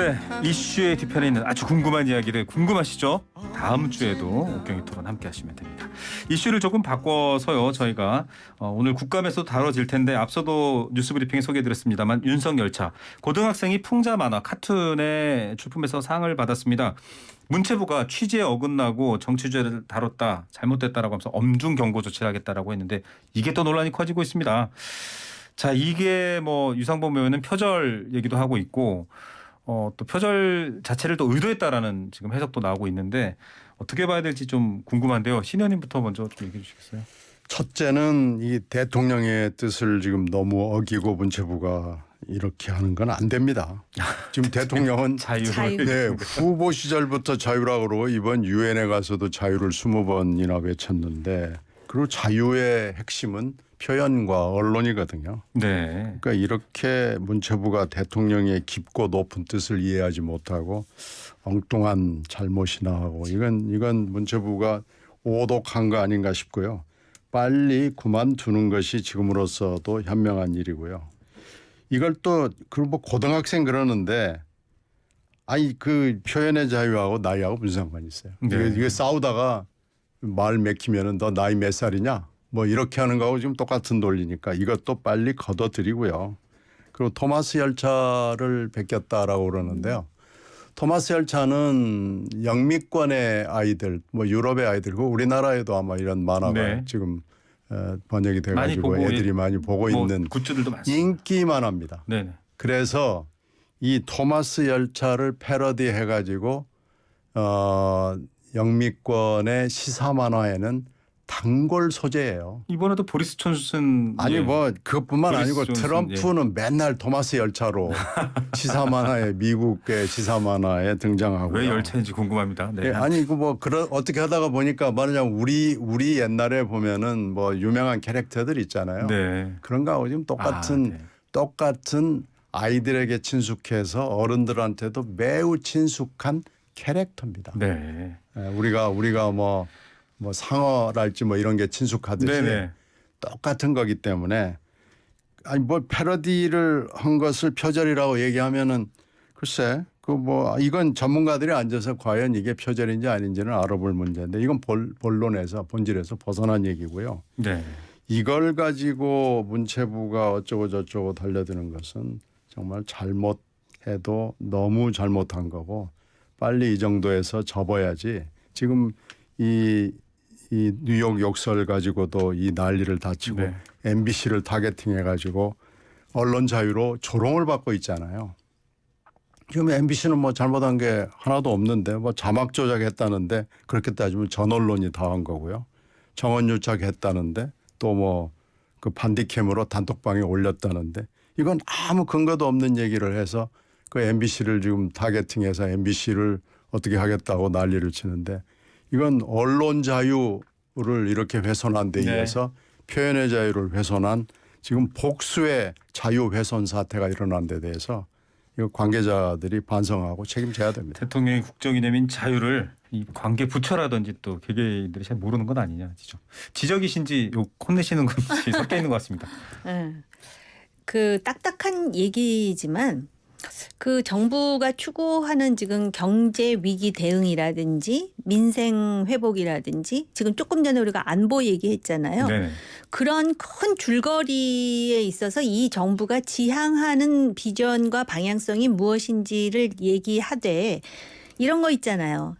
네, 이슈의 뒤편에 있는 아주 궁금한 이야기들 궁금하시죠? 다음 주에도 옥경이 토론 함께 하시면 됩니다. 이슈를 조금 바꿔서요. 저희가 오늘 국감에서 다뤄질 텐데 앞서도 뉴스브리핑에 소개해드렸습니다만 윤석열차 고등학생이 풍자 만화 카툰에 출품해서 상을 받았습니다. 문체부가 취지에 어긋나고 정치주의를 다뤘다, 잘못됐다라고 하면서 엄중 경고 조치를 하겠다라고 했는데 이게 또 논란이 커지고 있습니다. 자, 이게 뭐 유상범 의원은 표절 얘기도 하고 있고 또 표절 자체를 또 의도했다라는 지금 해석도 나오고 있는데 어떻게 봐야 될지 좀 궁금한데요. 신 의원님부터 먼저 좀 얘기해 주시겠어요? 첫째는 이 대통령의 뜻을 지금 너무 어기고 문체부가 이렇게 하는 건 안 됩니다. 지금 대통령은 자유. 네, 후보 시절부터 자유라고 그러고 이번 유엔에 가서도 자유를 20번이나 외쳤는데 그리고 자유의 핵심은 표현과 언론이거든요. 네. 그러니까 이렇게 문체부가 대통령의 깊고 높은 뜻을 이해하지 못하고 엉뚱한 잘못이나 하고 이건 문체부가 오독한 거 아닌가 싶고요. 빨리 그만두는 것이 지금으로서도 현명한 일이고요. 이걸 또 그리고 뭐 고등학생 그러는데 아니 그 표현의 자유하고 나이하고 무슨 상관이 있어요? 네. 이게 싸우다가 말 맥히면은 너 나이 몇 살이냐? 뭐 이렇게 하는 거하고 지금 똑같은 논리니까 이것도 빨리 걷어들이고요. 그리고 토마스 열차를 베꼈다라고 그러는데요. 토마스 열차는 영미권의 아이들, 뭐 유럽의 아이들, 그 우리나라에도 아마 이런 만화가 네. 지금 번역이 돼가지고 애들이 많이 보고 뭐 있는 굿즈들도 많습니다. 인기 만화입니다. 네네. 그래서 이 토마스 열차를 패러디 해가지고 영미권의 시사 만화에는 단골 소재예요. 이번에도 보리스 촌슨 아니 뭐 그것뿐만 보리스 아니고 존슨, 트럼프는 맨날 토마스 열차로 시사 만화에 미국의 시사 만화에 등장하고요. 왜 열차인지 궁금합니다. 네. 예, 아니 이거 뭐 어떻게 하다가 보니까 말하자면 우리 옛날에 보면은 뭐 유명한 캐릭터들 있잖아요. 네. 그런 거하고 지금 똑같은 아이들에게 친숙해서 어른들한테도 매우 친숙한 캐릭터입니다. 네. 예, 우리가 뭐 상어랄지 뭐 이런 게 친숙하듯이 네네. 똑같은 거기 때문에 아니 뭐 패러디를 한 것을 표절이라고 얘기하면은 글쎄 그 뭐 이건 전문가들이 앉아서 과연 이게 표절인지 아닌지는 알아볼 문제인데 이건 본질에서 벗어난 얘기고요. 네. 이걸 가지고 문체부가 어쩌고 저쩌고 달려드는 것은 정말 잘못해도 너무 잘못한 거고 빨리 이 정도에서 접어야지. 지금 이 뉴욕 욕설 가지고도 이 난리를 다치고 네. MBC를 타겟팅해 가지고 언론 자유로 조롱을 받고 있잖아요. 지금 MBC는 뭐 잘못한 게 하나도 없는데 뭐 자막 조작했다는데 그렇게 따지면 전 언론이 다 한 거고요. 정원 유착했다는데 또 뭐 그 반디캠으로 단톡방에 올렸다는데 이건 아무 근거도 없는 얘기를 해서 그 MBC를 지금 타겟팅해서 MBC를 어떻게 하겠다고 난리를 치는데 이건 언론 자유를 이렇게 훼손한 데 의해서 표현의 자유를 훼손한 지금 복수의 자유 훼손 사태가 일어난 데 대해서 이거 관계자들이 반성하고 책임져야 됩니다. 대통령의 국정이념인 자유를 이 관계 부처라든지 또 개개인들이 잘 모르는 건 아니냐. 지적이신지 욕 혼내시는 건지 섞여 있는 것 같습니다. 그 딱딱한 얘기지만 그 정부가 추구하는 지금 경제 위기 대응이라든지 민생 회복이라든지 지금 조금 전에 우리가 안보 얘기했잖아요. 네. 그런 큰 줄거리에 있어서 이 정부가 지향하는 비전과 방향성이 무엇인지를 얘기하되 이런 거 있잖아요.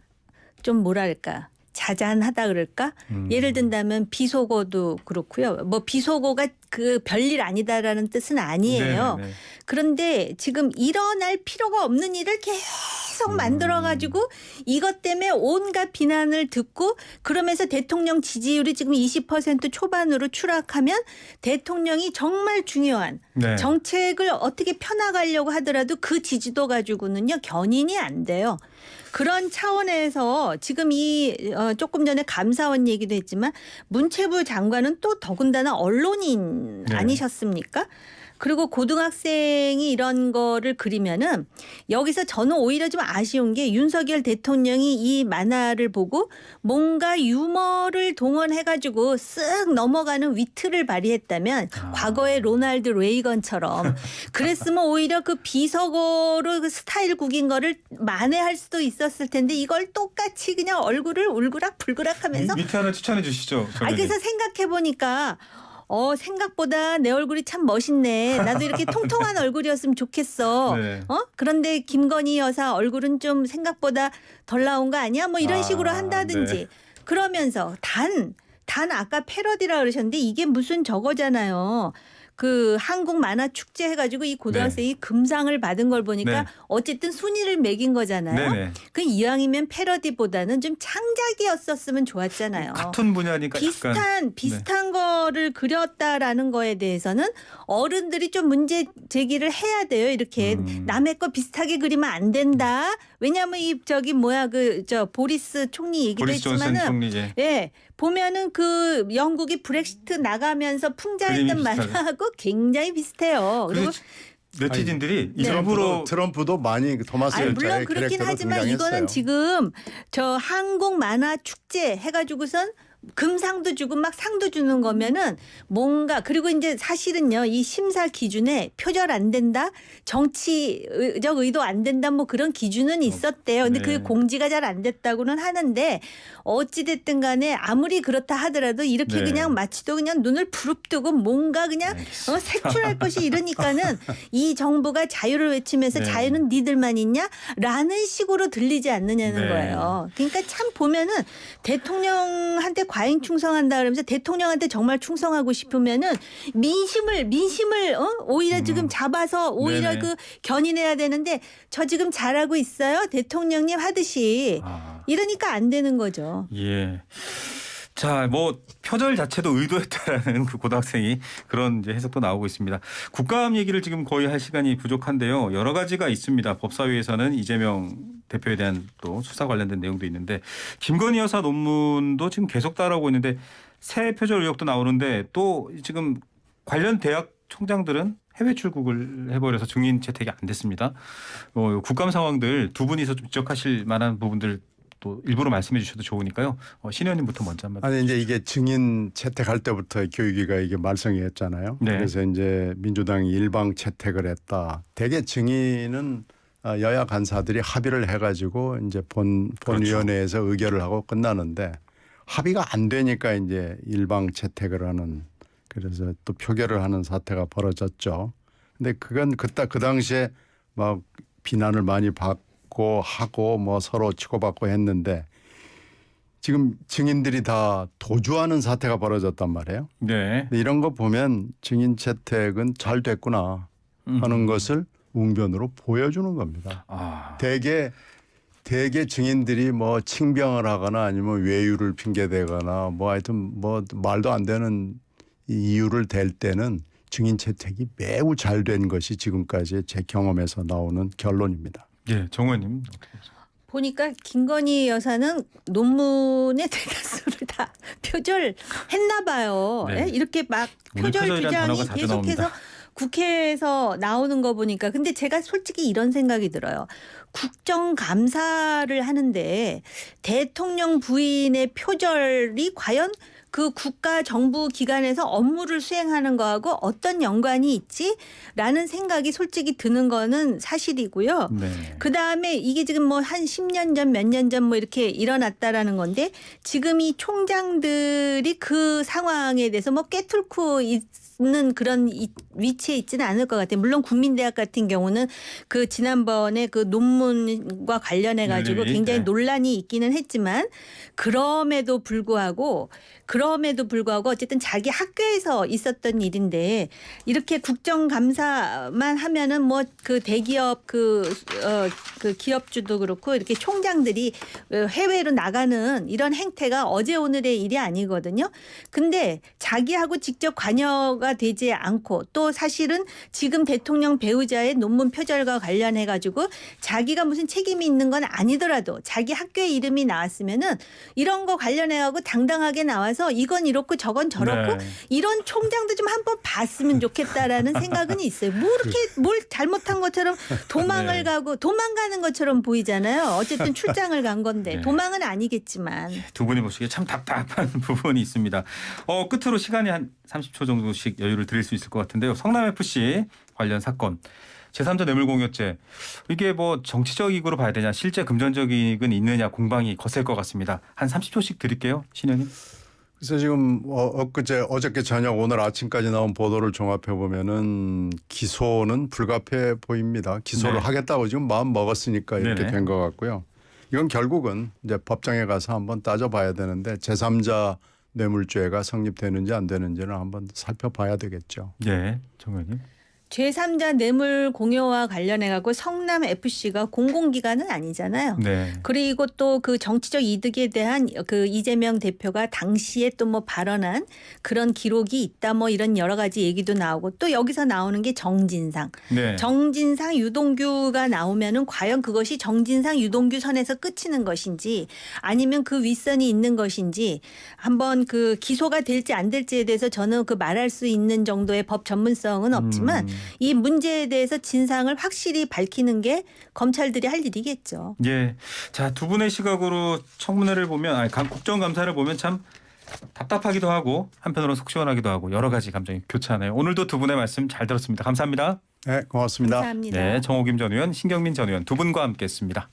좀 뭐랄까. 자잔하다 그럴까? 예를 든다면 비속어도 그렇고요. 뭐 비속어가 그 별일 아니다라는 뜻은 아니에요. 네네. 그런데 지금 일어날 필요가 없는 일을 계속 만들어가지고 이것 때문에 온갖 비난을 듣고 그러면서 대통령 지지율이 지금 20% 초반으로 추락하면 대통령이 정말 중요한 네. 정책을 어떻게 펴나가려고 하더라도 그 지지도 가지고는요 견인이 안 돼요. 그런 차원에서 지금 이 조금 전에 감사원 얘기도 했지만 문체부 장관은 또 더군다나 언론인 네. 아니셨습니까? 그리고 고등학생이 이런 거를 그리면은 여기서 저는 오히려 좀 아쉬운 게 윤석열 대통령이 이 만화를 보고 뭔가 유머를 동원해가지고 쓱 넘어가는 위트를 발휘했다면 과거의 로널드 레이건처럼 그랬으면 오히려 그 비속어로 그 스타일 구긴 거를 만회할 수도 있었을 텐데 이걸 똑같이 그냥 얼굴을 울그락불그락 하면서 밑에 하나 추천해 주시죠. 그래서 생각해 보니까 생각보다 내 얼굴이 참 멋있네. 나도 이렇게 통통한 얼굴이었으면 좋겠어. 네. 그런데 김건희 여사 얼굴은 좀 생각보다 덜 나온 거 아니야? 뭐 이런 식으로 한다든지. 네. 그러면서 단 아까 패러디라 그러셨는데 이게 무슨 저거잖아요. 그 한국 만화 축제 해가지고 이 고등학생이 금상을 받은 걸 보니까 네. 어쨌든 순위를 매긴 거잖아요. 네네. 그 이왕이면 패러디보다는 좀 창작이었었으면 좋았잖아요. 같은 분야니까 약간 비슷한 거를 그렸다라는 거에 대해서는 어른들이 좀 문제 제기를 해야 돼요. 이렇게 남의 거 비슷하게 그리면 안 된다. 왜냐하면 보리스 총리 얘기도 보리스 존슨 했지만은 총리 예. 보면은 그 영국이 브렉시트 나가면서 풍자했던 만화하고 굉장히 비슷해요. 그리고 네티즌들이 일부러 트럼프도 많이 토마스 물론 열차의 그렇긴 캐릭터로 하지만 등장했어요. 이거는 지금 저 한국 만화 축제 해가지고선 금상도 주고 막 상도 주는 거면은 뭔가 그리고 이제 사실은요 이 심사 기준에 표절 안 된다 정치적 의도 안 된다 뭐 그런 기준은 있었대요. 근데 네. 그게 공지가 잘 안 됐다고는 하는데 어찌 됐든 간에 아무리 그렇다 하더라도 이렇게 네. 그냥 마치도 그냥 눈을 부릅뜨고 뭔가 그냥 색출할 것이 이러니까는 이 정부가 자유를 외치면서 네. 자유는 니들만 있냐라는 식으로 들리지 않느냐는 네. 거예요. 그러니까 참 보면은 대통령한테 과잉 충성한다 그러면서 대통령한테 정말 충성하고 싶으면은 민심을 오히려 지금 잡아서 오히려 네네. 그 견인해야 되는데 저 지금 잘하고 있어요 대통령님 하듯이 이러니까 안 되는 거죠. 예. 자, 뭐 표절 자체도 의도했다라는 그 고등학생이 그런 이제 해석도 나오고 있습니다. 국감 얘기를 지금 거의 할 시간이 부족한데요. 여러 가지가 있습니다. 법사위에서는 이재명 대표에 대한 또 수사 관련된 내용도 있는데 김건희 여사 논문도 지금 계속 따라오고 있는데 새 표절 의혹도 나오는데 또 지금 관련 대학 총장들은 해외 출국을 해버려서 증인 채택이 안 됐습니다. 국감 상황들 두 분이서 좀 지적하실 만한 부분들 또 일부러 말씀해 주셔도 좋으니까요. 신 의원님부터 먼저 한번. 아니 이제 이게 증인 채택할 때부터 교육위가 이게 말썽이었잖아요. 네. 그래서 이제 민주당이 일방 채택을 했다. 대개 증인은 여야 간사들이 합의를 해가지고 이제 본위원회에서 의결을 하고 끝나는데 합의가 안 되니까 이제 일방 채택을 하는 그래서 또 표결을 하는 사태가 벌어졌죠. 근데 그건 그 당시에 막 비난을 많이 받고 하고 뭐 서로 치고받고 했는데 지금 증인들이 다 도주하는 사태가 벌어졌단 말이에요. 네. 근데 이런 거 보면 증인 채택은 잘 됐구나 하는 것을 웅변으로 보여주는 겁니다. 대개 증인들이 뭐 칭병을 하거나 아니면 외유를 핑계대거나 뭐 하여튼 뭐 말도 안 되는 이유를 댈 때는 증인 채택이 매우 잘 된 것이 지금까지 제 경험에서 나오는 결론입니다. 예, 정 의원님. 보니까 김건희 여사는 논문의 대다수를 다 표절했나 봐요. 네. 예? 이렇게 막 오늘 표절 표절이라는 주장이 단어가 자주 계속해서 나옵니다. 국회에서 나오는 거 보니까 근데 제가 솔직히 이런 생각이 들어요. 국정감사를 하는데 대통령 부인의 표절이 과연 그 국가 정부 기관에서 업무를 수행하는 거하고 어떤 연관이 있지라는 생각이 솔직히 드는 거는 사실이고요. 네. 그다음에 이게 지금 뭐 한 10년 전 몇 년 전 뭐 이렇게 일어났다라는 건데 지금 이 총장들이 그 상황에 대해서 뭐 꿰뚫고 있는 그런 위치에 있지는 않을 것 같아요. 물론 국민대학 같은 경우는 그 지난번에 그 논문과 관련해 가지고 굉장히 네. 논란이 있기는 했지만 그럼에도 불구하고 어쨌든 자기 학교에서 있었던 일인데 이렇게 국정감사만 하면은 뭐 그 대기업 그 기업주도 그렇고 이렇게 총장들이 해외로 나가는 이런 행태가 어제 오늘의 일이 아니거든요. 근데 자기하고 직접 관여가 보도가 되지 않고 또 사실은 지금 대통령 배우자의 논문 표절과 관련해 가지고 자기가 무슨 책임이 있는 건 아니더라도 자기 학교의 이름이 나왔으면은 이런 거 관련해 가지고 당당하게 나와서 이건 이렇고 저건 저렇고 네. 이런 총장도 좀 한번 봤으면 좋겠다라는 생각은 있어요. 뭐 이렇게 뭘 잘못한 것처럼 도망을 네. 가고 도망가는 것처럼 보이잖아요. 어쨌든 출장을 간 건데 네. 도망은 아니겠지만. 두 분이 보시기에 참 답답한 부분이 있습니다. 끝으로 시간이 한 30초 정도씩 여유를 드릴 수 있을 것 같은데요. 성남FC 관련 사건. 제3자 뇌물공여죄. 이게 뭐 정치적 이익으로 봐야 되냐 실제 금전적 이익은 있느냐 공방이 거셀 것 같습니다. 한 30초씩 드릴게요. 신현님. 그래서 지금 어저께 저녁 오늘 아침까지 나온 보도를 종합해 보면은 기소는 불가피해 보입니다. 기소를 네. 하겠다고 지금 마음 먹었으니까 이렇게 네네. 된 것 같고요. 이건 결국은 이제 법정에 가서 한번 따져봐야 되는데 제3자 뇌물죄가 성립되는지 안 되는지는 한번 살펴봐야 되겠죠. 네, 정 의원님. 제3자 뇌물 공여와 관련해 갖고 성남 FC가 공공기관은 아니잖아요. 네. 그리고 또 그 정치적 이득에 대한 그 이재명 대표가 당시에 또 뭐 발언한 그런 기록이 있다 뭐 이런 여러 가지 얘기도 나오고 또 여기서 나오는 게 정진상. 네. 정진상 유동규가 나오면은 과연 그것이 정진상 유동규 선에서 끝이는 것인지 아니면 그 윗선이 있는 것인지 한번 그 기소가 될지 안 될지에 대해서 저는 그 말할 수 있는 정도의 법 전문성은 없지만 이 문제에 대해서 진상을 확실히 밝히는 게 검찰들이 할 일이겠죠. 예. 자, 두 분의 시각으로 청문회를 보면 국정감사를 보면 참 답답하기도 하고 한편으로는 속 시원하기도 하고 여러 가지 감정이 교차하네요. 오늘도 두 분의 말씀 잘 들었습니다. 감사합니다. 네, 고맙습니다. 감사합니다. 네, 정호김 전 의원, 신경민 전 의원 두 분과 함께했습니다.